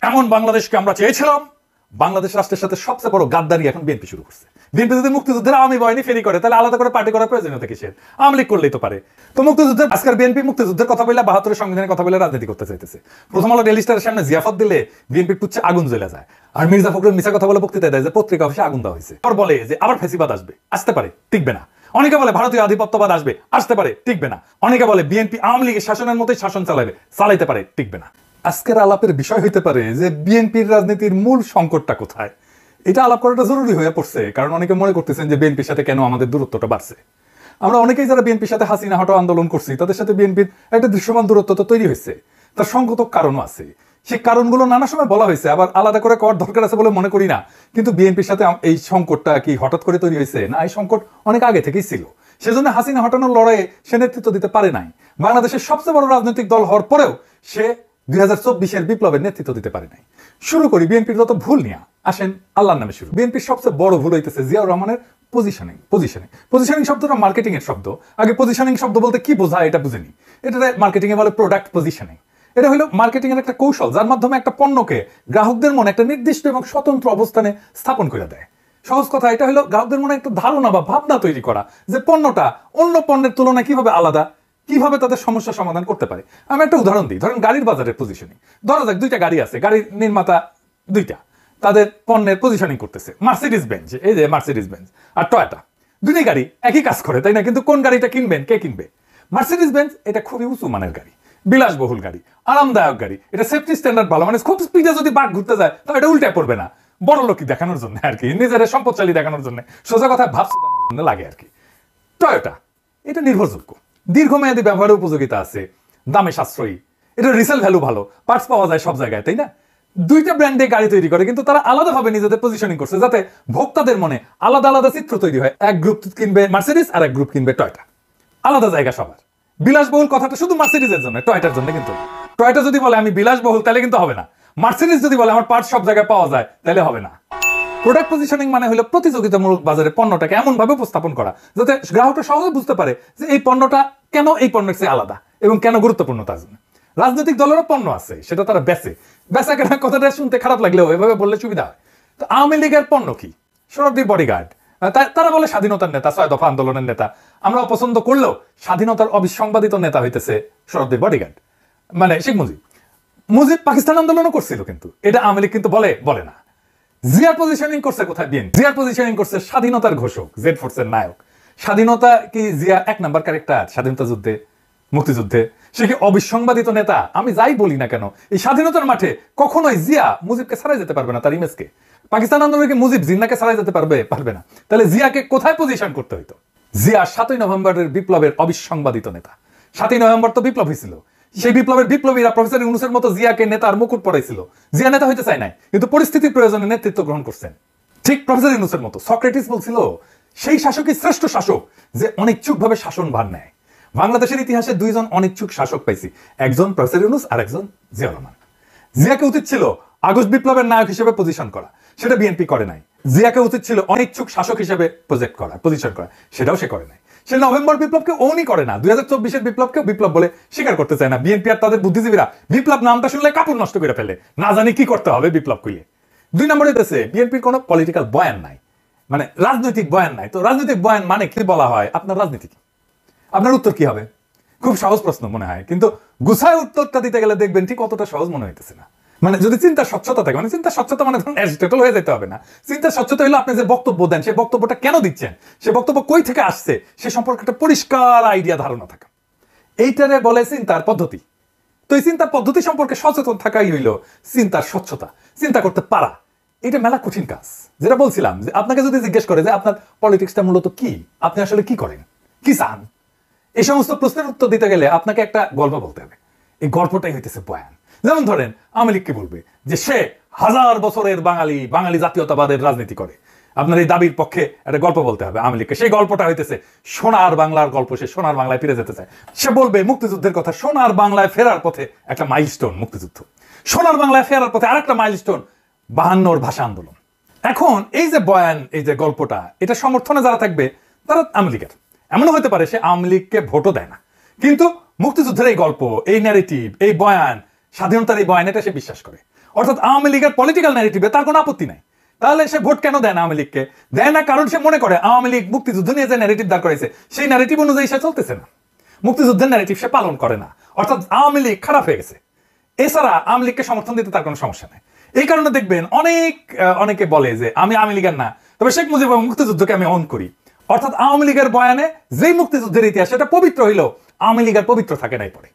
এমন বাংলাদেশকে আমরা চেয়েছিলাম। বাংলাদেশ রাষ্ট্রের সাথে সবচেয়ে বড় গাদ্দারি এখন বিএনপি শুরু করছে। বিএনপি যদি মুক্তিযুদ্ধের আওয়ামী বাহিনী ফেরি করে তাহলে আলাদা করে পার্টি করার প্রয়োজনীয়তা কিসের? আওয়ামী লীগ করলেই তো পারে। তো মুক্তিযুদ্ধের আজকের বিএনপি মুক্তিযুদ্ধের কথা বলে ৭২ সংবিধানের কথা বলে রাজনীতি করতে চাইতেছে। প্রথম আলো ডেইলি স্টারের সামনে জিয়াফত দিলে বিএনপির পুচ্ছে আগুন জ্বলে যায়। আর মির্জা ফখরুল মিছা কথা বলে বক্তৃতা দেয় যে পত্রিকা অফিসে আগুন দেওয়া হয়েছে। আর বলে যে আবার ফ্যাসিবাদ আসবে, আসতে পারে, টিকবে না। অনেকে বলে ভারতীয় আধিপত্যবাদ আসবে, আসতে পারে, টিকবে না। অনেকে বলে বিএনপি আওয়ামী লীগের শাসনের মতোই শাসন চালাইতে পারে, টিকবে না। আজকের আলাপের বিষয় হইতে পারে যে বিএনপির রাজনীতির মূল সংকটটা কোথায়। এটা আলাপ করাটা জরুরি হয়ে পড়ছে, কারণ অনেকে মনে করতেছেন যে বিএনপির সাথে কেন আমাদের দূরত্বটা বাড়ছে। আমরা অনেকেই যারা বিএনপির সাথে হাসিনা হটাও আন্দোলন করছি তাদের সাথে বিএনপির একটা দৃশ্যমান দূরত্ব তো তৈরি হয়েছে। তার সংগত কারণও আছে। সেই কারণগুলো নানা সময় বলা হয়েছে, আবার আলাদা করে করার দরকার আছে বলে মনে করি না। কিন্তু বিএনপির সাথে এই সংকটটা কি হঠাৎ করে তৈরি হয়েছে? না, এই সংকট অনেক আগে থেকেই ছিল। সেজন্য হাসিনা হটানোর লড়াইয়ে সে নেতৃত্ব দিতে পারে নাই। বাংলাদেশের সবচেয়ে বড় রাজনৈতিক দল হওয়ার পরেও সে ২০২৪-এর বিপ্লবের নেতৃত্ব দিতে পারে নাই। শুরু করি বিএনপির যত ভুল নিয়ে। আসেন আল্লাহর নামে শুরু। বিএনপির সবচেয়ে বড় ভুল হইতেছে জিয়াউর রহমানের পজিশনিং শব্দটা মার্কেটিং এর শব্দ। আগে পজিশনিং শব্দ বলতে কি বোঝায় এটা বুঝেনি। এটা মার্কেটিং এ বলে প্রোডাক্ট পজিশনিং। এটা হলো মার্কেটিং এর একটা কৌশল, যার মাধ্যমে একটা পণ্যকে গ্রাহকদের মনে একটা নির্দিষ্ট এবং স্বতন্ত্র অবস্থানে স্থাপন করে দেয়। সহজ কথা, এটা হলো গ্রাহকদের মনে একটা ধারণা বা ভাবনা তৈরি করা যে পণ্যটা অন্য পণ্যের তুলনায় কিভাবে আলাদা, কিভাবে তাদের সমস্যা সমাধান করতে পারে। আমি একটা উদাহরণ দিই। ধরেন গাড়ির বাজারের পজিশনিং। ধরা যাক দুইটা গাড়ি আছে, গাড়ির নির্মাতা দুইটা, তাদের পণ্যের পজিশনিং করতেছে। মার্সিডিজ বেঞ্জ, এই যে মার্সিডিজ বেঞ্জ আর টয়োটা, দুটোই গাড়ি একই কাজ করে, তাই না? কিন্তু কোন গাড়িটা কিনবেন, কে কিনবে? মার্সিডিজ বেঞ্জ এটা খুবই উঁচু মানের গাড়ি, বিলাসবহুল গাড়ি, আরামদায়ক গাড়ি, এটা সেফটি স্ট্যান্ডার্ড ভালো, মানে খুব স্পিডে যদি বাঘ ঘুরতে যায় তাহলে এটা উল্টে পড়বে না। বড় লোকই দেখানোর জন্য আর কি, নিজের সম্পদশালী দেখানোর জন্য, সোজা কথা ভাবছে জন্য লাগে আর কি। টয়োটা এটা নির্ভরযোগ্য, দীর্ঘমেয়াদী ব্যবহারের উপযোগিতা আছে, দামে সাশ্রয়ী, এটা রিসেল ভ্যালু ভালো, পার্টস পাওয়া যায় সব জায়গায়, তাই না? দুইটা ব্র্যান্ডে গাড়ি তৈরি করে, কিন্তু তারা আলাদাভাবে নিজেদের পজিশনিং করছে যাতে ভোক্তাদের মনে আলাদা আলাদা চিত্র তৈরি হয়। এক গ্রুপ কিনবে মার্সিডিজ আর এক গ্রুপ কিনবে টয়োটা, আলাদা জায়গা সবার। বিলাসবহুল কথাটা শুধু মার্সিডিজের জন্য, টয়োটার জন্য কিন্তু। টয়োটা যদি বলে আমি বিলাসবহুল তাহলে কিন্তু হবে না। মার্সিডিজ যদি বলে আমার পার্টস সব জায়গায় পাওয়া যায় তাহলে হবে না। প্রোডাক্ট পজিশনিং মানে হলো প্রতিযোগিতামূলক বাজারে পণ্যটাকে এমন ভাবে উপস্থাপন করা যাতে গ্রাহকরা সহজে বুঝতে পারে যে এই পণ্যটা কেন এই পণ্যের চেয়ে আলাদা এবং কেন গুরুত্বপূর্ণ তার জন্য। রাজনৈতিক দলেরও পণ্য আছে, সেটা তারা বেচা কেনার কথাটা শুনতে খারাপ লাগলেও এভাবে বললে সুবিধা হয়। তো আওয়ামী লীগের পণ্য কি? শরদ্দীর বডিগার্ড। তারা বলে স্বাধীনতার নেতা, ৬ দফা আন্দোলনের নেতা। আমরা অপছন্দ করলেও স্বাধীনতার অবিসংবাদিত নেতা হইতেছে শরদ্দীর বডিগার্ড, মানে শেখ মুজিব পাকিস্তান আন্দোলনও করছিল, কিন্তু এটা আওয়ামী লীগ কিন্তু বলে না। জিয়ার পজিশনিং করছে কোথায়? বিএনপি জিয়ার পজিশনিং করছে স্বাধীনতার ঘোষক, জেড ফোর্সের নায়ক। স্বাধীনতা কি জিয়া ১ নাম্বার ক্যারেক্টার স্বাধীনতা যুদ্ধে, মুক্তিযুদ্ধে? সে কি অবিসংবাদিত নেতা? আমি যাই বলি না কেন, এই স্বাধীনতার মাঠে কখনোই জিয়া মুজিবকে ছাড়াই যেতে পারবে না, তার ইমেজকে। পাকিস্তান আন্দোলনকে মুজিব জিন্নাকে ছাড়াই যেতে পারবে না। তাহলে জিয়াকে কোথায় পজিশন করতে হইতো? জিয়া ৭ই নভেম্বরের বিপ্লবের অবিসংবাদিত নেতা। ৭ই নভেম্বর তো বিপ্লব হয়েছিল, সেই বিপ্লবের বিপ্লবীরা প্রফেসর ইউনূসের মতো জিয়াকে নেতার মুকুট পড়াইছিল। জিয়া নেতা হইতে চায় নাই, কিন্তু পরিস্থিতির প্রয়োজনে নেতৃত্ব গ্রহণ করছেন। ঠিক প্রফেসর ইউনূসের মতো। সক্রেটিস বলছিল সেই শাসকই শ্রেষ্ঠ শাসক যে অনিচ্ছুকভাবে শাসন ভার নেয়। বাংলাদেশের ইতিহাসে দুইজন অনিচ্ছুক শাসক পাইছি, একজন প্রফেসর ইউনূস আর একজন জিয়াউর রহমান। জিয়াকে উচিত ছিল আগস্ট বিপ্লবের নায়ক হিসেবে পজিশন করা, সেটা বিএনপি করে নাই। জিয়াকে উচিত ছিল অনিচ্ছুক শাসক হিসেবে পজিশন করা, সেটাও সে করে নাই। সে নভেম্বর বিপ্লবকে ওনই করে না, ২০২৪-এর বিপ্লবকেও বিপ্লব বলে স্বীকার করতে চায় না। বিএনপি আর তাদের বুদ্ধিজীবীরা বিপ্লব নামটা শুনলে কাপড় নষ্ট করে ফেলে, না জানি কি করতে হবে বিপ্লব কইলে। ২ নম্বরে দেশে বিএনপির কোনো পলিটিক্যাল বয়ান নাই, মানে রাজনৈতিক বয়ান নাই। তো রাজনৈতিক বয়ান মানে কি বলা হয়? আপনার রাজনীতি কি? আপনার উত্তর কি হবে? খুব সহজ প্রশ্ন মনে হয়, কিন্তু গুছায় উত্তরটা দিতে গেলে দেখবেন ঠিক অতটা সহজ মনে হইতেছে না। মানে যদি চিন্তার স্বচ্ছতা থাকে, মানে চিন্তার স্বচ্ছতা মানে ধরুন অ্যাজিটেটল হয়ে যেতে হবে না। চিন্তার স্বচ্ছতা হলো আপনি যে বক্তব্য দেন, সেই বক্তব্যটা কেন দিচ্ছেন, সে বক্তব্য কই থেকে আসছে, সে সম্পর্কে একটা পরিষ্কার আইডিয়া, ধারণা থাকা। এইটারে বলে চিন্তার পদ্ধতি। তো এই চিন্তার পদ্ধতি সম্পর্কে সচেতন থাকাই হইল চিন্তার স্বচ্ছতা, চিন্তা করতে পারা। এটা মেলা কঠিন কাজ। যেটা বলছিলাম যে আপনাকে যদি জিজ্ঞেস করে যে আপনার পলিটিক্সটা মূলত কি, আপনি আসলে কি করেন, কি চান, এই সমস্ত প্রশ্নের উত্তর দিতে গেলে আপনাকে একটা গল্প বলতে হবে। এই গল্পটাই হইতেছে বয়ান। যেমন ধরেন আওয়ামী লীগকে বলবে যে সে ১০০০ বছরের বাঙালি জাতীয়তাবাদের রাজনীতি করে। আপনার এই দাবির পক্ষে একটা গল্প বলতে হবে আওয়ামী লীগকে। সেই গল্পটা হইতেছে সোনার বাংলার গল্প। সে সোনার বাংলায় ফিরে যেতে চায়। সে বলবে মুক্তিযুদ্ধের কথা। সোনার বাংলায় ফেরার পথে একটা মাইলস্টোন মুক্তিযুদ্ধ, সোনার বাংলায় ফেরার পথে আরেকটা মাইলস্টোন ৫২ ভাষা আন্দোলন। এখন এই যে বয়ান, এই যে গল্পটা, এটা সমর্থনে যারা থাকবে তারা আওয়ামী লীগের। এমনও হতে পারে সে আওয়ামী লীগকে ভোটও দেয় না, কিন্তু মুক্তিযুদ্ধের এই গল্প, এই ন্যারেটিভ, এই বয়ান, স্বাধীনতার এই বয়ান, এটা সে বিশ্বাস করে। অর্থাৎ আওয়ামী লীগের পলিটিক্যাল ন্যারেটিভে তার কোনো আপত্তি নাই। তাহলে সে ভোট কেন দেয় না আওয়ামী লীগকে? দেয় না কারণ সে মনে করে আওয়ামী লীগ মুক্তিযুদ্ধ নিয়ে যে ন্যারেটিভ দাঁড় করেছে সেই ন্যারেটিভ অনুযায়ী সে চলতেছে না, মুক্তিযুদ্ধের ন্যারেটিভ সে পালন করে না, অর্থাৎ আওয়ামী লীগ খারাপ হয়ে গেছে। এছাড়া আওয়ামী লীগকে সমর্থন দিতে তার কোনো সমস্যা নেই। এই কারণে দেখবেন অনেকে বলে যে আমি আওয়ামী লীগের না, তবে শেখ মুজিব মুক্তিযুদ্ধকে আমি অন করি। অর্থাৎ আওয়ামী লীগের বয়ানে যেই মুক্তিযুদ্ধের ইতিহাস সেটা পবিত্র হইলো আওয়ামী লীগ আর পবিত্র থাকে নাই পরে,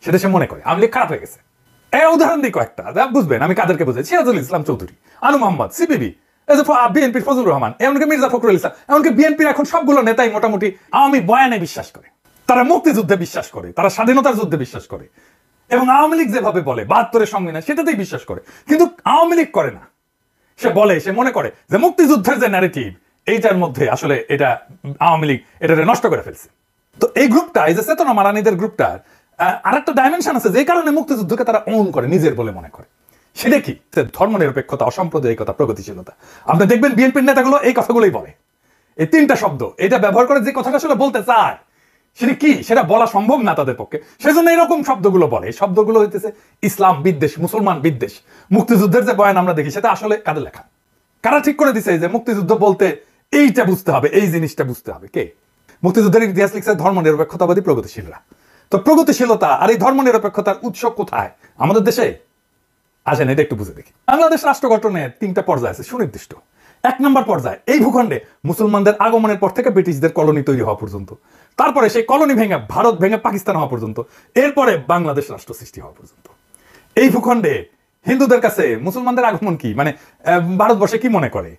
সেটা সে মনে করে আওয়ামী লীগ খারাপ হয়ে গেছে। উদাহরণ দিই কয়েকটা, বুঝবেন আমি কাদেরকে বোঝাই। সিরাজুল ইসলাম চৌধুরী, আনু মোহাম্মদ, সিপিবি, বিএনপির ফজলুর রহমান, এমনকি মির্জা ফখরুল ইসলাম, এমনকি বিএনপির এখন সবগুলো নেতাই মোটামুটি আওয়ামী বয়ানে বিশ্বাস করে, তারা মুক্তিযুদ্ধে বিশ্বাস করে, তারা স্বাধীনতার যুদ্ধে বিশ্বাস করে, এবং আওয়ামী লীগ যেভাবে বলে ৭২-এর সংবিধান সেটাতেই বিশ্বাস করে। কিন্তু আওয়ামী লীগ করে না, সে মনে করে যে মুক্তিযুদ্ধের যে ন্যারেটিভ এইটার মধ্যে আসলে এটা আওয়ামী লীগ এটা নষ্ট করে ফেলছে। তো এই গ্রুপটা, এই যে চেতনা মারানিদের গ্রুপটার আরেকটা ডাইমেনশন আছে যে কারণে মুক্তিযুদ্ধকে তারা অন করে, নিজের বলে মনে করে। সেটা কি? ধর্মনিরপেক্ষতা, অসাম্প্রদায়িকতা, প্রগতিশীলতা। আপনি দেখবেন বিএনপির নেতাগুলো এই কথাগুলোই বলে, এই তিনটা শব্দ এটা ব্যবহার করে যে কথাটা আসলে বলতে চায় সেটা কি সেটা বলা সম্ভব না তাদের পক্ষে, সেজন্য এরকম শব্দগুলো বলে। এই শব্দগুলো হইতেছে ইসলাম বিদ্বেষ, মুসলমান বিদ্বেষ। মুক্তিযুদ্ধের যে বয়ান আমরা দেখি সেটা আসলে কাদের লেখা? কারা ঠিক করে দিছে যে মুক্তিযুদ্ধ বলতে এইটা বুঝতে হবে, এই জিনিসটা বুঝতে হবে? কে? মুক্তিযুদ্ধের ইতিহাস লিখছে ধর্মনিরপেক্ষতাবাদী প্রগতিশীলরা। তো প্রগতিশীলতা আর এই ধর্মনিরপেক্ষতার উৎস কোথায়? আমাদের দেশে। আসেন এটা একটু বুঝে দেখি। বাংলাদেশ রাষ্ট্র গঠনের 3টা পর্যায় আছে সুনির্দিষ্ট। 1 নম্বর পর্যায়, এই ভূখণ্ডে মুসলমানদের আগমনের পর থেকে ব্রিটিশদের কলোনি তৈরি হওয়া পর্যন্ত, তারপরে সেই কলোনি ভেঙে ভারত ভেঙে পাকিস্তান হওয়া পর্যন্ত, এরপরে বাংলাদেশ রাষ্ট্র সৃষ্টি হওয়া পর্যন্ত। এই ভূখণ্ডে হিন্দুদের কাছে মুসলমানদের আগমন কি, মানে ভারতবর্ষে কি মনে করে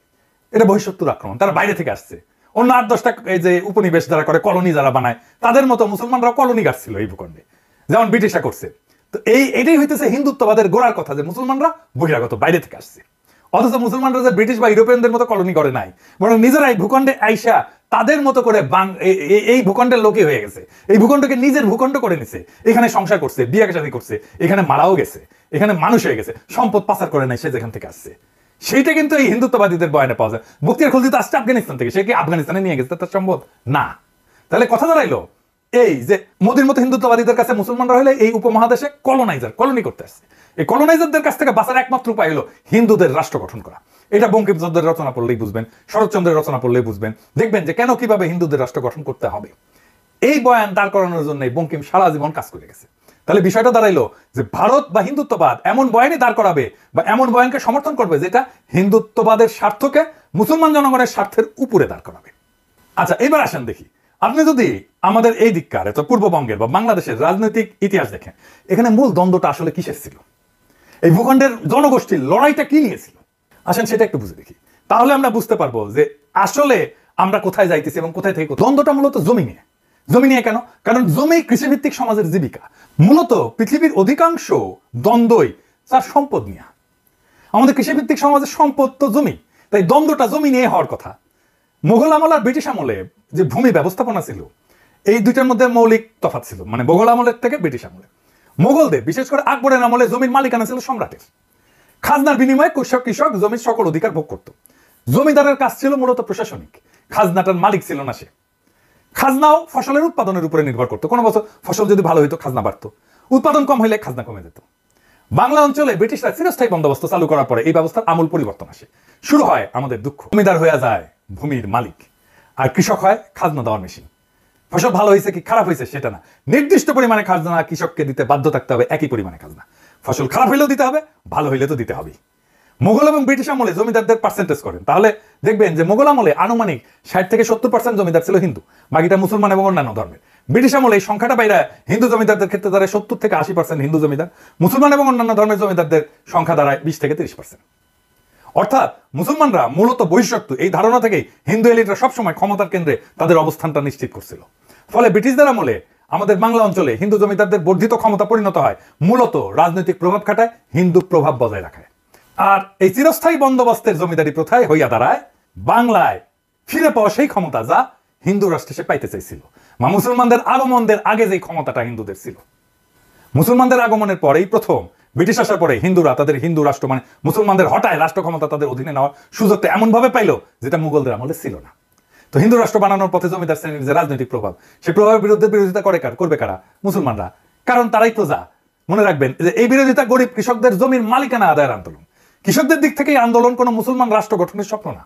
এটা বহিঃশত্রুর আক্রমণ, তারা বাইরে থেকে আসছে। অন্য 8-10টা এই যে উপনিবেশ যারা করে, কলোনি যারা বানায়, তাদের মতো মুসলমানরাও কলোনি গাড়ছিল এই ভূখণ্ডে, যেমন ব্রিটিশরা করছে। তো এটাই হইতেছে হিন্দুত্ববাদের গোড়ার কথা, যে মুসলমানরা বহিরাগত, বাইরে থেকে আসছে। অথচ মুসলমানরা যে ব্রিটিশ বা ইউরোপিয়ানদের মতো কলোনি করে নাই, বরং নিজেরাই ভূখণ্ডে আইসা তাদের মতো করে এই ভূখণ্ডের লোকই হয়ে গেছে, এই ভূখণ্ডকে নিজের ভূখণ্ড করে নিছে, এখানে সংসার করছে, বিয়ে শাদী করছে, এখানে মারাও গেছে, এখানে মানুষ হয়ে গেছে, সম্পদ পাচার করে নাই সে যেখান থেকে আসছে। সেইটা কিন্তু এই হিন্দুত্ববাদীদের বয়ানে পাওয়া যায়। বখতিয়ার খলজি তো আসছে আফগানিস্তান থেকে, সে কি আফগানিস্তানে নিয়ে গেছে তার সম্ভব না। তাহলে কথা দাঁড়াইলো এই যে মোদির মতো হিন্দুত্ববাদীদের কাছে মুসলমানরা হলে এই উপমহাদেশে কলোনি করতে আসছে। এই কলোনাইজারদের কাছ থেকে বাঁচার একমাত্র উপায় হলো হিন্দুদের রাষ্ট্র গঠন করা। এটা বঙ্কিমচন্দ্রের রচনা পড়লেই বুঝবেন, শরৎচন্দ্রের রচনা পড়লেই বুঝবেন, দেখবেন যে কেন কিভাবে হিন্দুদের রাষ্ট্র গঠন করতে হবে। এই বয়ান দাঁড় করানোর জন্য বঙ্কিম সারা জীবন কাজ করে গেছে। তাহলে বিষয়টা দাঁড়াইলো যে ভারত বা হিন্দুত্ববাদ এমন বয়ানই দাঁড় করাবে বা এমন বয়ানকে সমর্থন করবে যেটা হিন্দুত্ববাদের স্বার্থকে মুসলমান জনগণের স্বার্থের উপরে দাঁড় করাবে। আচ্ছা, এবার আসেন দেখি, আপনি যদি আমাদের এই দিককার পূর্ববঙ্গের বা বাংলাদেশের রাজনৈতিক ইতিহাস দেখেন, এখানে মূল দ্বন্দ্বটা আসলে কিসের ছিল? এই ভূখণ্ডের জনগোষ্ঠীর লড়াইটা কি নিয়েছিল? আসেন সেটা একটু বুঝে দেখি, তাহলে আমরা বুঝতে পারবো যে আসলে আমরা কোথায় যাইতেছি এবং কোথায় থেকে। দ্বন্দ্বটা মূলত জমি নিয়ে। জমি নিয়ে কেন? কারণ জমি কৃষিভিত্তিক সমাজের জীবিকা। মূলত পৃথিবীর অধিকাংশ দ্বন্দ্বই তার সম্পদ নিয়ে। আমাদের কৃষিভিত্তিক সমাজের সম্পদ তো জমি, তাই দ্বন্দ্বটা জমি নিয়ে হওয়ার কথা। মোগল আমল আর ব্রিটিশ আমলে যে ভূমি ব্যবস্থাপনা ছিল, এই দুইটার মধ্যে মৌলিক তফাৎ ছিল। মানে মোগল আমলের থেকে ব্রিটিশ আমলে, মোগলদের বিশেষ করে আকবরের আমলে জমির মালিকানা ছিল সম্রাটের। খাজনার বিনিময়ে কৃষক জমির সকল অধিকার ভোগ করত। জমিদারের কাজ ছিল মূলত প্রশাসনিক, খাজনাটার মালিক ছিল না সে। খাজনাও ফসলের উৎপাদনের উপরে নির্ভর করতো। কোনো বছর ফসল যদি ভালো হইতো খাজনা বাড়তো, উৎপাদন কম হইলে খাজনা কমে যেত। বাংলা অঞ্চলে ব্রিটিশরা চিরস্থায়ী বন্দোবস্ত চালু করার পরে এই ব্যবস্থার আমূল পরিবর্তন আসে। শুরু হয় আমাদের দুঃখ। জমিদার হয়ে যায় ভূমির মালিক, আর কৃষক হয় খাজনা দেওয়ার মেশিন। ফসল ভালো হয়েছে কি খারাপ হয়েছে সেটা না, নির্দিষ্ট পরিমাণে খাজনা কৃষককে দিতে বাধ্য থাকতে হবে, একই পরিমাণে খাজনা। ফসল খারাপ হইলেও দিতে হবে, ভালো হইলে তো দিতে হবে। মোগল এবং ব্রিটিশ আমলে জমিদারদের পার্সেন্টেজ করেন, তাহলে দেখবেন যে মোগল আমলে আনুমানিক 60 থেকে 70% জমিদার ছিল হিন্দু, বাকিটা মুসলমান এবং অন্যান্য ধর্মের। ব্রিটিশ আমলে এই সংখ্যাটা বাইরে হিন্দু জমিদারদের ক্ষেত্রে দাঁড়ায় 70 থেকে 80% হিন্দু জমিদার, মুসলমান এবং অন্যান্য ধর্মের জমিদারদের সংখ্যা দাঁড়ায় 20 থেকে 30%। অর্থাৎ মুসলমানরা মূলত বহিঃশত্রু, এই ধারণা থেকেই হিন্দু এলিটরা সবসময় ক্ষমতার কেন্দ্রে তাদের অবস্থানটা নিশ্চিত করছিল। ফলে ব্রিটিশদের আমলে আমাদের বাংলা অঞ্চলে হিন্দু জমিদারদের বর্ধিত ক্ষমতা পরিণত হয় মূলত রাজনৈতিক প্রভাব খাটায়, হিন্দু প্রভাব বজায় রাখায়। আর এই চিরস্থায়ী বন্দোবস্তের জমিদারি প্রথায় হইয়া দাঁড়ায় বাংলায় ফিরে পাওয়া সেই ক্ষমতা যা হিন্দু রাষ্ট্রে সে পাইতে চাইছিল, বা মুসলমানদের আগমনের আগে যে ক্ষমতাটা হিন্দুদের ছিল। মুসলমানদের আগমনের পরেই প্রথম ব্রিটিশ আসার পরে হিন্দুরা তাদের হিন্দু রাষ্ট্র, মানে মুসলমানদের হটায় রাষ্ট্র ক্ষমতা তাদের অধীনে নেওয়ার সুযোগটা এমন ভাবে পাইলো যেটা মুঘলদের আমলে ছিল না। তো হিন্দু রাষ্ট্র বানানোর পথে জমিদার শ্রেণীর যে রাজনৈতিক প্রভাব, সেই প্রভাবের বিরুদ্ধে বিরোধিতা করবে কারা? মুসলমানরা। কারণ তারাই প্রজা, মনে রাখবেন যে এই বিরোধিতা গরিব কৃষকদের জমির মালিকানা আদায়ের আন্দোলন। কৃষকদের দিক থেকে এই আন্দোলন কোনো মুসলমান রাষ্ট্র গঠনের স্বপ্ন না,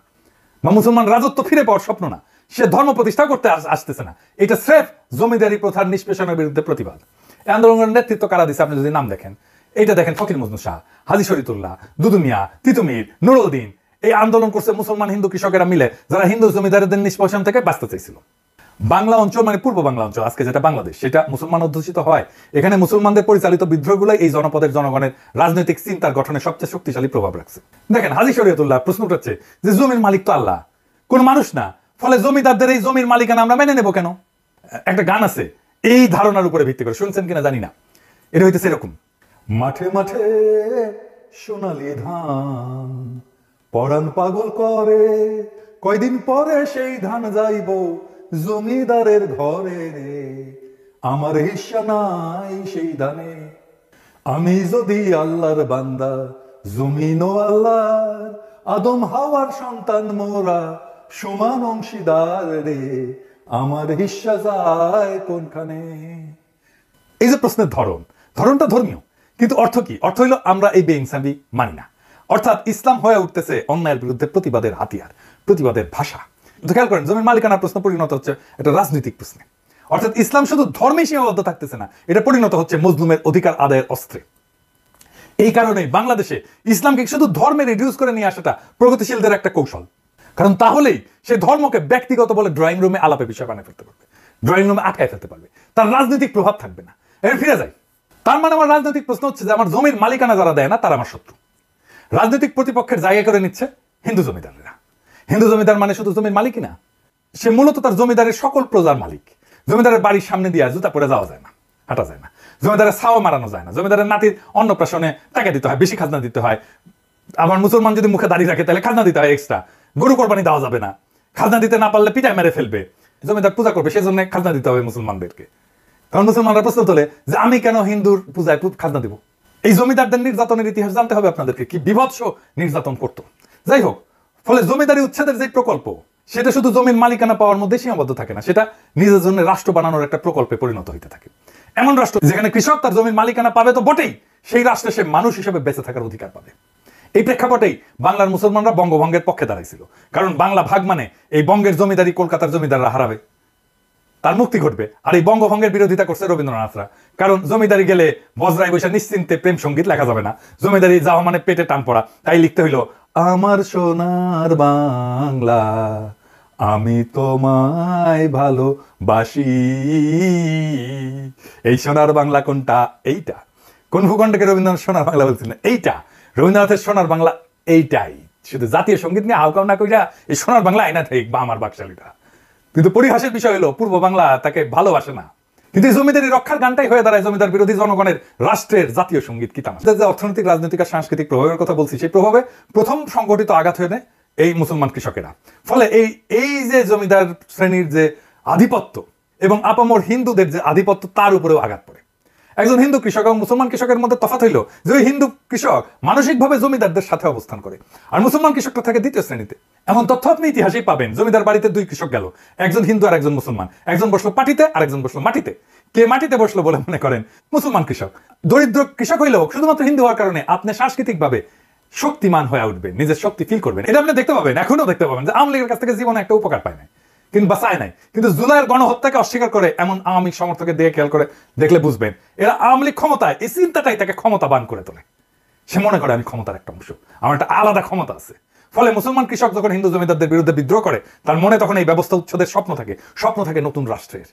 বা মুসলমান রাজত্ব ফিরে পাওয়ার স্বপ্ন না, সে ধর্ম প্রতিষ্ঠা করতে আসতেছে না। এটা স্রেফ জমিদারি প্রথার নিষ্পেষণের বিরুদ্ধে প্রতিবাদ। এই আন্দোলনের নেতৃত্ব কারা দিচ্ছে আপনি যদি নাম দেখেন, এইটা দেখেন ফকির মজনু শাহ, হাজী শরীয়তুল্লাহ, দুদু মিয়া, তিতুমির, নুরুদ্দিন। এই আন্দোলন করছে মুসলমান হিন্দু কৃষকেরা মিলে, যারা হিন্দু জমিদারদের নিষ্পেষণ থেকে বাঁচতে চাইছিল। বাংলা অঞ্চল মানে পূর্ব বাংলা অঞ্চল, আজকে যেটা বাংলাদেশ, সেটা মুসলমান অধ্যুষিত হয়। এখানে মুসলমানদের পরিচালিত বিদ্রোহগুলাই এই জনপদের জনগণের রাজনৈতিক চিন্তার গঠনে সবচেয়ে শক্তিশালী প্রভাব রাখছে। দেখেন হাজী শরীয়তুল্লাহ প্রশ্ন উঠাচ্ছে যে জমির মালিক তো আল্লাহ, কোন মানুষ না, ফলে জমিদারদের এই জমির মালিকানা আমরা মেনে নেব কেন? একটা গান আছে এই ধারণার উপরে ভিত্তি করে, শুনছেন কিনা জানি না। এটা হইতেছে এরকম: মাঠে মাঠে সোনালি ধান, পরাণ পাগল করে, কয়দিন পরে সেই ধান যাইব জমিদারের ঘরে রে, আমার হিস্সা নাই সেই ধানে, আমি যদি আল্লাহর বান্দা, জমিন ও আল্লাহর, আদম হাওয়ার সন্তান মোরা, সমান অংশীদার রে, আমার হিস্সা যায় কোনখানে? এই যে প্রশ্নের ধরনটা ধর্মীয়, কিন্তু অর্থ কি? অর্থ হইল আমরা এই বেইনসাফি মানি না। অর্থাৎ ইসলাম হয়ে উঠতেছে অন্যায়ের বিরুদ্ধে প্রতিবাদের হাতিয়ার, প্রতিবাদের ভাষা। খেয়াল করেন, জমির মালিকানার প্রশ্ন পরিণত হচ্ছে একটা রাজনৈতিক প্রশ্নে। অর্থাৎ ইসলাম শুধু ধর্মে সীমাবদ্ধ থাকতেছে না, এটা পরিণত হচ্ছে মজলুমের অধিকার আদায়ের অস্ত্রে। এই কারণে বাংলাদেশে ইসলামকে শুধু ধর্মে রিডিউস করে নিয়ে আসাটা প্রগতিশীলদের একটা কৌশল। কারণ তাহলেই সে ধর্মকে ব্যক্তিগত বলে ড্রয়িং রুমে আলাপে বিষয় বানিয়ে ফেলতে পারবে, ড্রয়িং রুমে আটকায় ফেলতে পারবে, তার রাজনৈতিক প্রভাব থাকবে না। এর ফিরে যায়, তার মানে আমার রাজনৈতিক প্রশ্ন হচ্ছে যে আমার জমির মালিকানা যারা দেয় না তারা আমার শত্রু। রাজনৈতিক প্রতিপক্ষের জায়গা করে নিচ্ছে হিন্দু জমিদারেরা। হিন্দু জমিদার মানে শুধু জমির মালিকই না, সে মূলত তার জমিদারের সকল প্রজার মালিক। জমিদারের বাড়ির সামনে দিয়ে জুতা পরে যাওয়া যায় না, হাঁটা যায় না, জমিদারের ছাও মারানো যায় না, জমিদারের নাতির অন্নপ্রাশনে টাকা দিতে হয়, বেশি খাজনা দিতে হয়। আমার মুসলমান যদি মুখে দাঁড়িয়ে রাখে তাহলে খাজনা দিতে হয় এক্সট্রা, গরু কোরবানি দেওয়া যাবে না, খাজনা দিতে না পারলে পিটায় মেরে ফেলবে, জমিদার পূজা করবে সেজন্য খাজনা দিতে হবে মুসলমানদেরকে। কারণ মুসলমানরা প্রশ্ন তোলে যে আমি কেন হিন্দুর পূজায় খাজনা দিব? এই জমিদারদের নির্যাতনের ইতিহাস জানতে হবে আপনাদেরকে, কি বিভৎস নির্যাতন করতো। যাই হোক, ফলে জমিদারি উচ্ছেদের যে প্রকল্প, সেটা শুধু জমির মালিকানা পাওয়ার মধ্যে সীমাবদ্ধ থাকে না, সেটা নিজের জন্য রাষ্ট্র বানানোর একটা প্রকল্পে পরিণত হইতে থাকে। এমন রাষ্ট্র যেখানে কৃষক তার জমির মালিকানা পাবে তো বটেই, সেই রাষ্ট্রে সে মানুষ হিসেবে বেঁচে থাকার অধিকার পাবে। এই প্রেক্ষাপটেই বাংলার মুসলমানরা বঙ্গভঙ্গের পক্ষে দাঁড়াইছিল। কারণ বাংলা ভাগ মানে এই বঙ্গের জমিদারি কলকাতার জমিদাররা হারাবে, তার মুক্তি ঘটবে। আর এই বঙ্গভঙ্গের বিরোধিতা করছে রবীন্দ্রনাথরা। কারণ জমিদারি গেলে বজরাই বৈশা নিশ্চিন্তে প্রেম সঙ্গীত লেখা যাবে না, জমিদারি যাওয়া মানে পেটে টান পড়া। তাই লিখতে হইল আমার সোনার বাংলা, আমি তোমায় ভালোবাসি। এই সোনার বাংলা কোনটা? এইটা। কোন ভূখণ্ডকে রবীন্দ্রনাথ সোনার বাংলা বলছিল? এইটা। রবীন্দ্রনাথের সোনার বাংলা এইটাই। শুধু জাতীয় সঙ্গীত নিয়ে হাউকাও না কইরা এই সোনার বাংলা আইনা ঠিক বা আমার বাকশালীটা। কিন্তু পরিহাসের বিষয় হলো পূর্ব বাংলা তাকে ভালোবাসে না। কিন্তু জমিদারি রক্ষার গানটাই হয়ে দাঁড়ায় জমিদার বিরোধী জনগণের রাষ্ট্রের জাতীয় সঙ্গীত কি তামাশা। যে অর্থনৈতিক, রাজনৈতিক আর সাংস্কৃতিক প্রভাবের কথা বলছি, সেই প্রভাবে প্রথম সংগঠিত আঘাত হয়ে নেয় এই মুসলমান কৃষকেরা। ফলে এই যে জমিদার শ্রেণীর যে আধিপত্য এবং আপামর হিন্দুদের যে আধিপত্য, তার উপরেও আঘাত পড়ে। একজন হিন্দু কৃষক এবং মুসলমান কৃষকের মধ্যে তফাৎ হইল যে ওই হিন্দু কৃষক মানসিকভাবে জমিদারদের সাথে অবস্থান করে, আর মুসলমান কৃষকটা থাকে দ্বিতীয় শ্রেণীতে। এমন তথ্য আপনি ইতিহাসেই পাবেন। জমিদার বাড়িতে দুই কৃষক গেল, একজন হিন্দু আর একজন মুসলমান। একজন বসলো পাটিতে আর একজন বসলো মাটিতে। কে মাটিতে বসলো বলে মনে করেন? মুসলমান কৃষক। দরিদ্র কৃষক হইলেও শুধুমাত্র হিন্দু হওয়ার কারণে আপনি সাংস্কৃতিকভাবে শক্তিমান হয়ে উঠবেন, নিজের শক্তি ফিল করবেন। এটা আপনি দেখতে পাবেন, এখনো দেখতে পাবেন যে আওয়ামী লীগের কাছ থেকে জীবনে একটা উপকার পায় নাই, কিন্তু বাঁচায় নাই। কিন্তু জুলাইয়ের গণহত্যাকে অস্বীকার করে এমন আওয়ামী সমর্থকের দিকে খেয়াল করে দেখলে বুঝবেন, এরা আওয়ামী লীগ ক্ষমতায়, এই চিন্তাটাই তাকে ক্ষমতাবান করে তোলে। সে মনে করে আমি ক্ষমতার একটা অংশ, আমার একটা আলাদা ক্ষমতা আছে। ফলে মুসলমান কৃষক যখন হিন্দু জমিদারদের বিরুদ্ধে বিদ্রোহ করে, তার মনে তখন এই ব্যবস্থা উচ্ছেদের স্বপ্ন থাকে নতুন রাষ্ট্রের।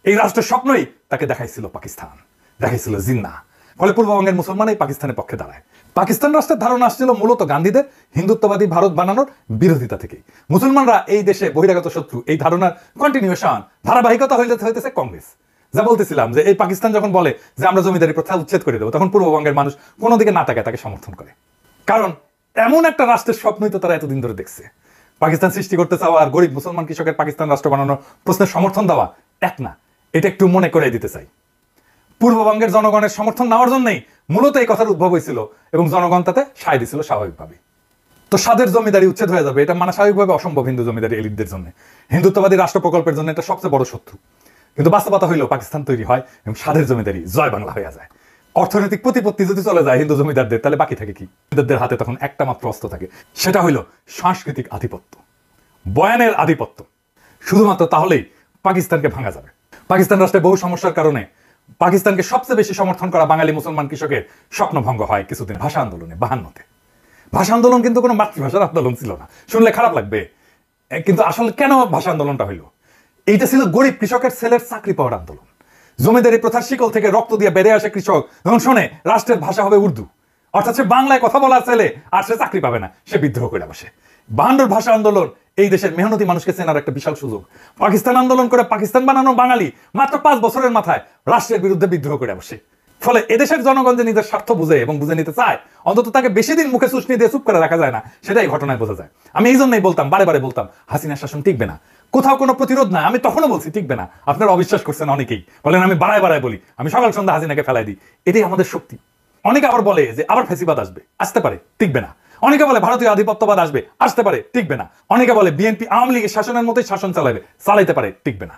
এই রাষ্ট্রের স্বপ্নই তাকে দেখাইছিল পাকিস্তান, দেখাইছিল জিন্নাহ। ফলে পূর্ববঙ্গের মুসলমান এই পাকিস্তানের পক্ষে দাঁড়ায়। পাকিস্তান রাষ্ট্রের ধারণা আসছিল মূলত গান্ধীদের হিন্দুত্ববাদী ভারত বানানোর বিরোধিতা থেকেই। মুসলমানরা এই দেশে বহিরাগত শত্রু, এই ধারণার কন্টিনিউশন, ধারাবাহিকতা হইতেছে কংগ্রেস। যা বলতেছিলাম যে এই পাকিস্তান যখন বলে যে আমরা জমিদারি প্রথা উচ্ছেদ করে দেবো, তখন পূর্ববঙ্গের মানুষ কোনো দিকে না তাকায় তাকে সমর্থন করে। কারণ এমন একটা রাষ্ট্রের স্বপ্নই তো তারা এতদিন ধরে দেখছে। পাকিস্তান সৃষ্টি করতে চাওয়া আর গরিব মুসলমান কৃষকের পাকিস্তান রাষ্ট্র বানানোর প্রশ্নের সমর্থন দেওয়া এক না, এটা একটু মনে করে দিতে চাই। পূর্ববঙ্গের জনগণের সমর্থন নেওয়ার জন্যই মূলত এই কথার উদ্ভব হয়েছিল এবং জনগণ তাতে সায় দিছিল স্বাভাবিকভাবে। তো স্বাদের জমিদারি উচ্ছেদ হয়ে যাবে, এটা মানে স্বাভাবিকভাবে অসম্ভব হিন্দু জমিদারি এলিটদের জন্য। হিন্দুত্ববাদী রাষ্ট্র প্রকল্পের জন্য এটা সবচেয়ে বড় শত্রু। কিন্তু বাস্তবতা হইল পাকিস্তান তৈরি হয় এবং স্বাদের জমিদারি জয় বাংলা হয়ে যায়। অর্থনৈতিক প্রতিপত্তি যদি চলে যায় হিন্দু জমিদারদের, তাহলে বাকি থাকে কি? জমিদারদের হাতে তখন একটা মাত্র অস্ত্র থাকে, সেটা হইল সাংস্কৃতিক আধিপত্য, বয়ানের আধিপত্য। শুধুমাত্র তাহলেই পাকিস্তানকে ভাঙা যাবে। পাকিস্তান রাষ্ট্রের বহু সমস্যার কারণে পাকিস্তানকে সবচেয়ে বেশি সমর্থন করা বাঙালি মুসলমান কৃষকের স্বপ্নভঙ্গ হয় কিছুদিন ভাষা আন্দোলনে 52-তে। ভাষা আন্দোলন কিন্তু কোনো মাতৃভাষার আন্দোলন ছিল না, শুনলে খারাপ লাগবে, কিন্তু আসলে কেন ভাষা আন্দোলনটা হইল? এইটা ছিল গরিব কৃষকের ছেলের চাকরি পাওয়ার আন্দোলন। জমিদারি প্রথার শিকল থেকে রক্ত দিয়ে বেড়ে আসে কৃষক যখন শোনে রাষ্ট্রের ভাষা হবে উর্দু, অর্থাৎ সে বাংলায় কথা বলার ছেলে আর সে চাকরি পাবে না, সে বিদ্রোহ করে বসে। 52 ভাষা আন্দোলন এই দেশের মেহনতি মানুষকে চেনার একটা বিশাল সুযোগ। পাকিস্তান আন্দোলন করে পাকিস্তান বানানো বাঙালি মাত্র 5 বছরের মাথায় রাষ্ট্রের বিরুদ্ধে বিদ্রোহ করে বসে। ফলে এদেশের জনগণ যে নিজের স্বার্থ বুঝে এবং বুঝে নিতে চায়, অন্তত তাকে বেশি দিন মুখে চুষনি দিয়ে চুপ করে রাখা যায় না, সেটাই ঘটনায় বোঝা যায়। আমি এই জন্যই বলতাম, বারে বারে বলতাম, হাসিনার শাসন টিকবে না, কোথাও কোনো প্রতিরোধ নাই। আমি তখনও বলছি টিকবে না, আপনারা অবিশ্বাস করছেন অনেকেই, বলেন আমি বাড়ায় বাড়ায় বলি, আমি সকাল সন্ধ্যা হাসিনাকে ফেলাই দিই। এটাই আমাদের শক্তি। অনেকে আবার বলে যে আবার ফ্যাসিবাদ আসবে, আসতে পারে, টিকবে না। অনেকে বলে ভারতীয় আধিপত্যবাদ আসবে, আসতে পারে, টিকবে না। অনেকে বলে বিএনপি আওয়ামী লীগের শাসনের মতোই শাসন চালাবে, চালাইতে পারে, টিকবে না।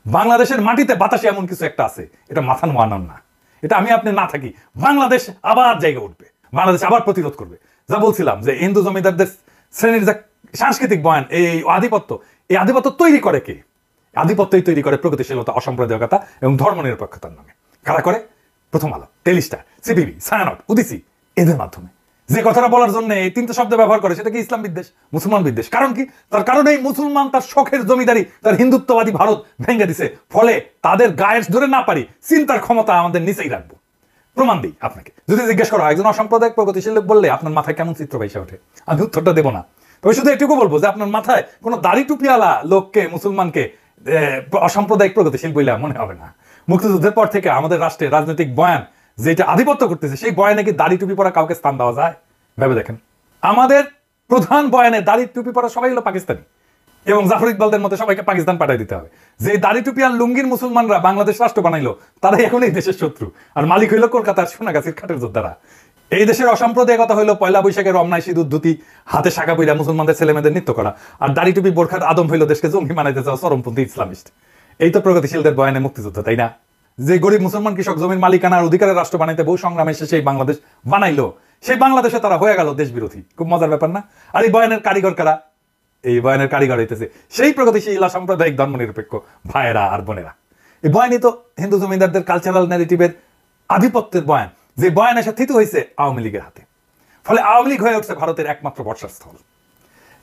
বাংলাদেশের মাটিতে বাতাসে এমন কিছু একটা আছে, এটা মাথা নোয়ানোর না। এটা আমি আপনি না থাকি, বাংলাদেশ আবার জায়গা উঠবে, বাংলাদেশ আবার প্রতিরোধ করবে। যা বলছিলাম যে হিন্দু জমিদারদের শ্রেণীর যা সাংস্কৃতিক বয়ান, এই আধিপত্য, এই আধিপত্য তৈরি করে কে? আধিপত্যই তৈরি করে প্রগতিশীলতা, অসাম্প্রদায়িকতা এবং ধর্মনিরপেক্ষতার নামে। কারা করে? প্রথম আলো, টেলিস্টার, সিপিবি, ছায়ানট, উদিসি, এদের মাধ্যমে। যে কথাটা বলার জন্য এই 3টে শব্দ ব্যবহার করে, সেটা কি ইসলাম বিদ্বেষ, মুসলমান বিদ্বেষ। কারণ কি? তার কারণে এই মুসলমান তার শখের জমিদারি, তার হিন্দুত্ববাদী ভারত ভেঙে দিছে। ফলে তাদের গায়ের ধরে না পারি চিন্তার ক্ষমতা আমাদের নিচেই রাখবো। প্রমাণ দিই আপনাকে। যদি জিজ্ঞেস করা হয় একজন অসাম্প্রদায়িক প্রগতিশীল লোক বললে আপনার মাথায় কেমন চিত্র ভেসে ওঠে, আমি উত্তরটা দেবো না। তবে শুধু এটুকু বলবো যে আপনার মাথায় কোনো দাড়ি টুপিওয়ালা লোককে, মুসলমানকে অসাম্প্রদায়িক প্রগতিশীল বইলে মনে হবে না। মুক্তিযুদ্ধের পর থেকে আমাদের রাষ্ট্রে রাজনৈতিক বয়ান যেটা আধিপত্য করতেছে, সেই বয়ানে কি দাড়ি টুপি পরা কাউকে স্থান দেওয়া যায়? ভেবে দেখেন। আমাদের প্রধান বয়ানে দাড়ি টুপি পরা সবাই হলো পাকিস্তানি, এবং জাফর ইকবালদের মতো সবাইকে পাকিস্তান পাঠিয়ে দিতে হবে। যে দাড়ি টুপি আর লুঙ্গির মুসলমানরা বাংলাদেশ রাষ্ট্র বানাইলো, তারাই এখন এই দেশের শত্রু, আর মালিক হইল কলকাতার সোনাগাছির খাটের যোদ্ধারা। এই দেশের অসাম্প্রদায়িকতা হইলো পয়লা বৈশাখের রমনায় সিঁদুর ধুতি, হাতে শাখা পইরা মুসলমানদের ছেলেমেয়েদের নৃত্য করা, আর দাড়ি টুপি বোরখার আদম হইলো দেশকে জঙ্গি বানাইতে চাও চরমপন্থী ইসলামিস্ট। এই তো প্রগতিশীলদের বয়ানে মুক্তিযুদ্ধ, তাই না? যে গরিব মুসলমান কৃষক জমির মালিকানার অধিকারের রাষ্ট্র বানাইতে বহু সংগ্রামে এসে সেই বাংলাদেশ বানাইলো, সেই বাংলাদেশে তারা হয়ে গেল দেশ বিরোধী। খুব মজার ব্যাপার না? আর এই বয়ানের কারিগর কারা? এই বয়ানের কারিগর হইতেছে সেই প্রগতিশীল সাম্প্রদায়িক ধর্মনিরপেক্ষ ভাইয়েরা আর বোনেরা। এই বয়ানই তো হিন্দু জমিদারদের কালচারাল ন্যারেটিভের আধিপত্যের বয়ান, যে বয়ান এসে থিতু হয়েছে আওয়ামী লীগের হাতে। ফলে আওয়ামী লীগ হয়ে উঠছে ভারতের একমাত্র বর্ষার স্থল।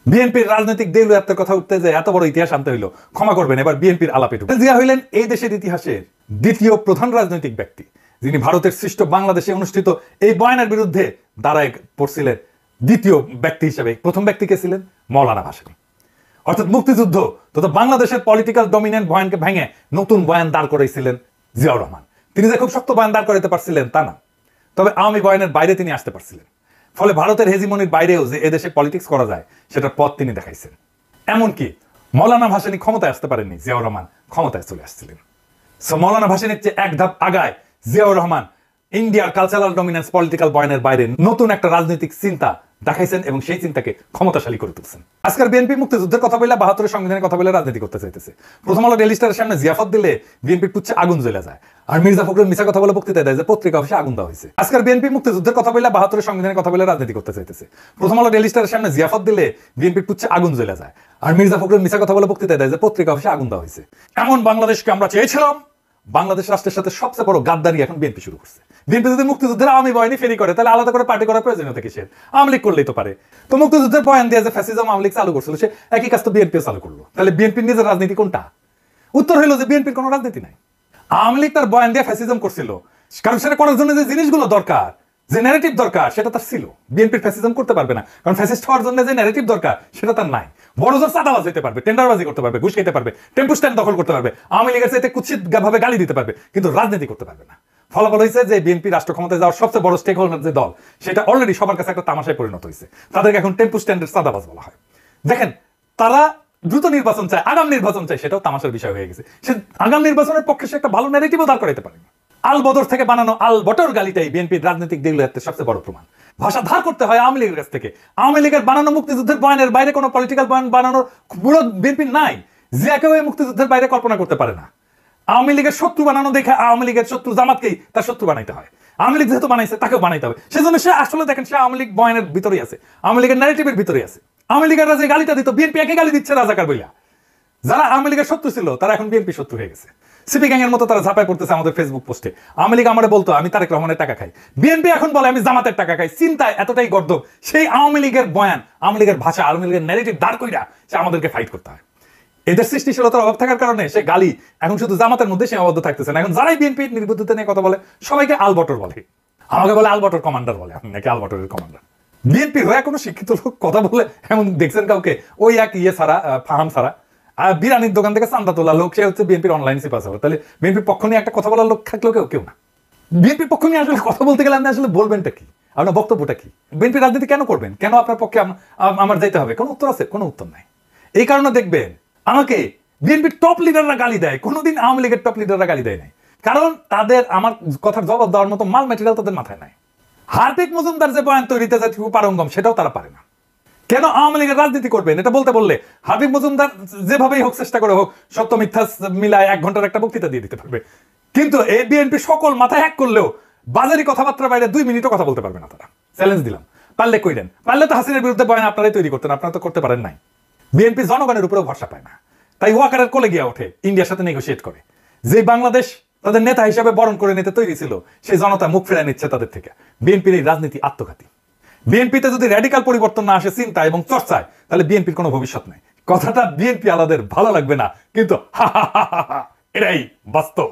বিএনপির রাজনৈতিক দেউলিয়াতের কথা উঠতে যে এত বড় ইতিহাস আনতে হইলো, ক্ষমা করবেন, এবার বিএনপির আলাপে ঢুকে। জিয়া হইলেন এই দেশের ইতিহাসের দ্বিতীয় প্রধান রাজনৈতিক ব্যক্তি, যিনি ভারতের সৃষ্ট বাংলাদেশে অনুষ্ঠিত এই বয়ানের বিরুদ্ধে দাঁড়ায় পড়ছিলেন। দ্বিতীয় ব্যক্তি হিসেবে প্রথম ব্যক্তি কে ছিলেন? মৌলানা ভাসানী। অর্থাৎ মুক্তিযুদ্ধ তথা বাংলাদেশের পলিটিক্যাল ডমিনেন্ট বয়ানকে ভেঙে নতুন বয়ান দাঁড় করাইছিলেন জিয়াউর রহমান। তিনি যে খুব শক্ত বয়ান দাঁড় করাইতে পারছিলেন তা না, তবে আওয়ামী বয়ানের বাইরে তিনি আসতে পারছিলেন। ফলে ভারতের হেজিমনির বাইরেও যে এদেশে পলিটিক্স করা যায়, সেটার পথ তিনি দেখাইছেন। এমনকি মৌলানা ভাসানী ক্ষমতায় আসতে পারেননি, জিয়াউর রহমান ক্ষমতায় চলে আসছিলেন। সো মৌলানা ভাসানীর চেয়ে এক ধাপ আগায় জিয়াউর রহমান ইন্ডিয়ার কালচারাল ডমিনেন্স পলিটিক্যাল বয়ানের বাইরে নতুন একটা রাজনৈতিক চিন্তা দেখাইছেন এবং সেই চিন্তাকে ক্ষমতাশালী করে তুলছেন। আজকের বিএনপি মুক্তিযুদ্ধের কথা বলে, 72 সংবিধানের কথা বলে রাজনীতি করতে চাইতেছে। প্রথম আলো ডেইলি স্টারের সামনে জিয়াফত দিলে বিএনপির পুচ্ছে আগুন জ্বলে যায়, আর মির্জা ফখরুল মিছা কথা বলে বক্তৃতা দেয় যে পত্রিকা অফিসে আগুন দেওয়া হয়েছে। আজকের বিএনপি মুক্তিযুদ্ধের কথা বলে, 72 সংবিধানের কথা বলে রাজনীতি করতে চাইতেছে। প্রথম আলো ডেইলি স্টারের সামনে জিয়াফত দিলে বিএনপির পুচ্ছে আগুন জ্বলে যায়, আর মির্জা ফখরুল মিছা কথা বলে বক্তৃতা দেয় যে পত্রিকা অফিসে আগুন দেওয়া হয়েছে। এমন বাংলাদেশকে আমরা চেয়েছিলাম। বাংলাদেশ রাষ্ট্রের সাথে সবচেয়ে বড় গাদ্দারি এখন বিএনপি শুরু করছে। বিএনপি যদি মুক্তিযুদ্ধের আওয়ামী বয়ানই ফেরি করে, তাহলে আলাদা করে পার্টি করার প্রয়োজনীয়তা কিসের? আওয়ামী লীগ করলেই তো পারে। তো মুক্তিযুদ্ধের বয়ান দিয়ে যে ফ্যাসিজম আওয়ামী লীগ চালু করছিল, সে একই কাজ তো বিএনপিও চালু করলো। তাহলে বিএনপির নিজের রাজনীতি কোনটা? উত্তর হইলো যে বিএনপির কোনো রাজনীতি নাই। আওয়ামী লীগ তার বয়ান দিয়ে ফ্যাসিজম করছিল, কারণ সেটা করার জন্য যে জিনিসগুলো দরকার, যে ন্যারেটিভ দরকার, সেটা তার ছিল। বিএনপির ফ্যাসিজম করতে পারবে না, কারণ ফ্যাসিস্ট হওয়ার জন্য যে ন্যারেটিভ দরকার সেটা তার নাই। বড় জোর চাঁদাবাজ হইতে পারবে, টেন্ডারবাজি করতে পারবে, ঘুষ খেতে পারবে, টেম্পু স্ট্যান্ড দখল করতে পারবে, আওয়ামী লীগের চাইতে কুৎসিত ভাবে গালি দিতে পারবে, কিন্তু রাজনীতি করতে পারবে না। ফলাফল হয়েছে যে বিএনপি রাষ্ট্র ক্ষমতায় যাওয়ার সবচেয়ে বড় স্টেক হোল্ডার যে দল, সেটা অলরেডি সবার কাছে একটা তামাশায় পরিণত হয়েছে। তাদেরকে এখন টেম্পু স্ট্যান্ডের চাঁদাবাজ বলা হয়। দেখেন, তারা দ্রুত নির্বাচন চায়, আগাম নির্বাচন চায়, সেটাও তামাশার বিষয় হয়ে গেছে। সে আগাম নির্বাচনের পক্ষে সে একটা ভালো ন্যারেটিভও দাঁড় করাইতে পারেনি। আল বদর থেকে বানানো আল বটর গালিটাই বিএনপির রাজনৈতিক দেউলিয়াতের সবচেয়ে বড় প্রমাণ। ভাষা ধার করতে হয় আওয়ামী লীগের কাছ থেকে। আওয়ামী লীগের বানানো মুক্তিযুদ্ধের বয়ানের বাইরে কোনো পলিটিক্যাল বয়ান বানানোর বুড়ো বিএনপির নাই। যে কেউ এই মুক্তিযুদ্ধের বাইরে কল্পনা করতে পারে না। আওয়ামী লীগের শত্রু বানানো দেখে আওয়ামী লীগের শত্রু জামাতকেই তার শত্রু বানাইতে হয়। আওয়ামী লীগ যেহেতু বানাইছে তাকেও বানাইতে হবে, সেজন্য সে আসলে দেখেন সে আওয়ামী লীগ বয়ানের ভিতরেই আছে, আওয়ামী লীগের ন্যারেটিভের ভিতরেই আছে। আওয়ামী লীগের যে গালিটা দিত বিএনপি একে গালি দিচ্ছে রাজাকার বইলা। যারা আওয়ামী লীগের শত্রু ছিল তারা এখন বিএনপি শত্রু হয়ে গেছে। সিপি গ্যাং এর মতো তারা ঝাঁপায় পড়তেছে আমাদের ফেসবুক পোস্টে। আওয়ামী লীগ আমারে বলতো আমি তারেক রহমানের টাকা খাই, বিএনপি এখন বলে আমি জামাতের টাকা খাই। চিন্তায় এতটাই গর্দব, সেই আওয়ামী লীগের বয়ান, আওয়ামী লীগের ভাষা, আওয়ামী লীগের ন্যারেটিভ দাঁড় কইরা সে আমাদেরকে ফাইট করতে হয়। এদের সৃষ্টিশীলতার অভাব থাকার কারণে সে গালি এখন শুধু জামাতের মধ্যে সীমাবদ্ধ থাকতেছে না। এখন যারাই বিএনপি নির্বুদ্ধিতা নিয়ে কথা বলে সবাইকে আলবটর বলে, আমাকে বলে আলবটর কমান্ডার বলে, আপনি নাকি আলবটরের কমান্ডার। বিএনপির হয়ে কোনো শিক্ষিত লোক কথা বলে এমন দেখছেন কাউকে? ওই এক ছাড়া, ফাহাম ছাড়া, আর বিরানির দোকান থেকে চান্দা তোলা লোক, সে হচ্ছে বিএনপির অনলাইন সিপাস হবে। তাহলে বিএনপির পক্ষ নিয়ে একটা কথা বলার লোক থাকলেও কেউ না। বিএনপির পক্ষ নিয়ে আসলে কথা বলতে গেলে আপনি আসলে বলবেনটা কি, আপনার বক্তব্যটা কি? বিএনপি রাজনীতি কেন করবেন? কেন আপনার পক্ষে আমার যাইতে হবে? কোনো উত্তর আছে? কোনো উত্তর নাই। এই কারণে দেখবেন আমাকে বিএনপির টপ লিডাররা গালি দেয়, কোনোদিন আওয়ামী লীগের টপ লিডাররা গালি দেয় নাই। কারণ তাদের আমার কথার জবাব দেওয়ার মতো মাল ম্যাটেরিয়াল তাদের মাথায় নাই। হার্দিক মজুমদার যে বয়ান তৈরিতে পারঙ্গম, সেটাও তারা পারে না। কেন আওয়ামী লীগের রাজনীতি করবেন এটা বলতে বললে হাবিব মজুমদার যেভাবেই হোক চেষ্টা করে হোক সত্য মিথ্যা মিলায় 1 ঘন্টার একটা বক্তৃতা দিয়ে দিতে পারবে, কিন্তু এই বিএনপি সকল মাথায় হ্যাক করলেও বাজারি কথাবার্তার বাইরে 2 মিনিটও কথা বলতে পারবে না তারা। চ্যালেঞ্জ দিলাম, পারলে কইলেন। পারলে তো হাসিনার বিরুদ্ধে বয়ান আপনারাই তৈরি করতেন, আপনারা তো করতে পারেন নাই। বিএনপি জনগণের উপরেও ভরসা পায় না, তাই ওয়াকারের কোলে গিয়ে ওঠে, ইন্ডিয়ার সাথে নেগোশিয়েট করে। যে বাংলাদেশ তাদের নেতা হিসেবে বরণ করে নিতে তৈরি ছিল, সেই জনতা মুখ ফেরায় নিচ্ছে তাদের থেকে। বিএনপির এই রাজনীতি আত্মঘাতী। বিএনপিতে যদি র্যাডিক্যাল পরিবর্তন না আসে চিন্তা এবং চর্চায়, তাহলে বিএনপির কোনো ভবিষ্যৎ নাই। কথাটা বিএনপি আলাদের ভালো লাগবে না, কিন্তু এটাই বাস্তব।